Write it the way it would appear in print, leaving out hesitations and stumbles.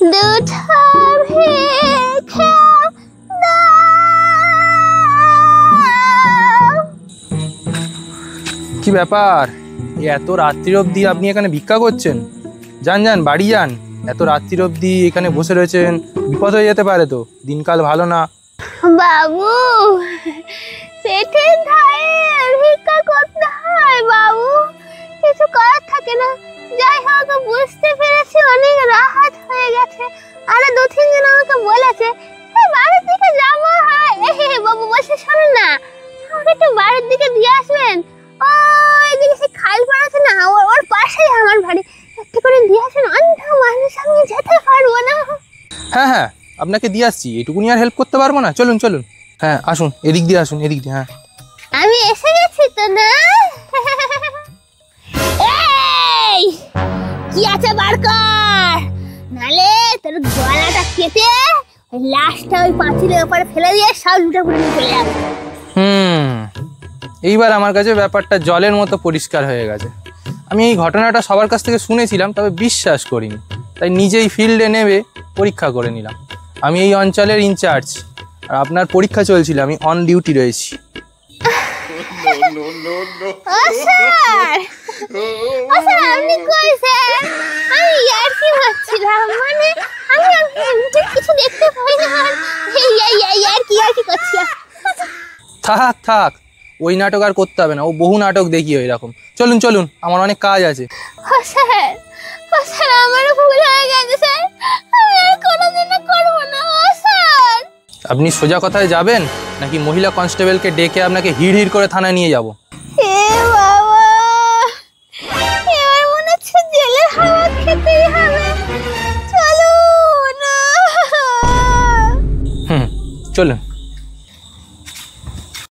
দুধা ভিক্ষা দাও। কি ব্যাপার, এত রাত্রি অবধি আপনি এখানে ভিক্ষা করছেন? যান যান, বাড়ি যান। এত রাত্রি অবধি এখানে বসে রয়েছেন, বিপদ হয়ে যেতে পারে তো, দিনকাল ভালো না। বাবু, পেটের ধারে ভিক্ষা করতে হয় বাবু, কিছু করার থাকে না। যাই হোক, বুঝতে পেরেছি, অনেক রাহাত হয়ে গেছে। আরো 2-3 জন আমাকে বলেছে বাড়ির দিকে যাবো। হয় বাবু বসে শোনেন না, আমাকে একটু বাড়ির দিকে দিয়ে আসবেন। ওই দিকে সে খাল পড়াছে না, ওর পাশেই আমার বাড়ি। একটু করে দিয়ে আসবেন, অন্ধ মানুষ আমি যেতে পারবো না। হ্যাঁ হ্যাঁ, আপনাকে দিয়ে আসছি, এটুকুনি আর হেল্প করতে পারবো না? চলুন চলুন, হ্যাঁ আসুন, এদিক দিয়ে আসুন, এদিক দিয়ে। হ্যাঁ আমি এসে গেছি তো না? এই কি আছে বার কর, নালে তোর গলাটা কেটে ওই লাশটা ওই পাঁচিলের উপরে ফেলে দিয়ে সব লুটা পুড়ে চলে যাবে। এইবার আমার কাছে ব্যাপারটা জলের মতো পরিষ্কার হয়ে গেছে। আমি এই ঘটনাটা সবার কাছ থেকে শুনেছিলাম, তবে বিশ্বাস করিনি, তাই নিজেই ফিল্ডে নেমে পরীক্ষা করে নিলাম। আমি এই অঞ্চলের ইনচার্জ, আর আপনার পরীক্ষা চলছিল, আমি অন ডিউটি রয়েছি। আপনি কই স্যার? আমি ইয়ার্কি মারছিলাম, মানে আমি কিছু দেখতে পাই না, ইয়ার্কি করছিলাম। থাক থাক, ওই নাটক আর করতে হবে না, ও বহু নাটক দেখি ওই রকম। চলুন চলুন, আমার অনেক কাজ আছে। স্যার আমারও ভুল হয়ে গেছে স্যার, আমি আর কোনোদিনও করবো না স্যার। আপনি সোজা কথায় যাবেন, নাকি মহিলা কনস্টেবলকে ডেকে আপনাকে হিড় হিড় করে থানায় নিয়ে যাব? বাবা, এবার মনে হচ্ছে জেলের হাওয়া খেতেই হবে। চলো না। চলুন।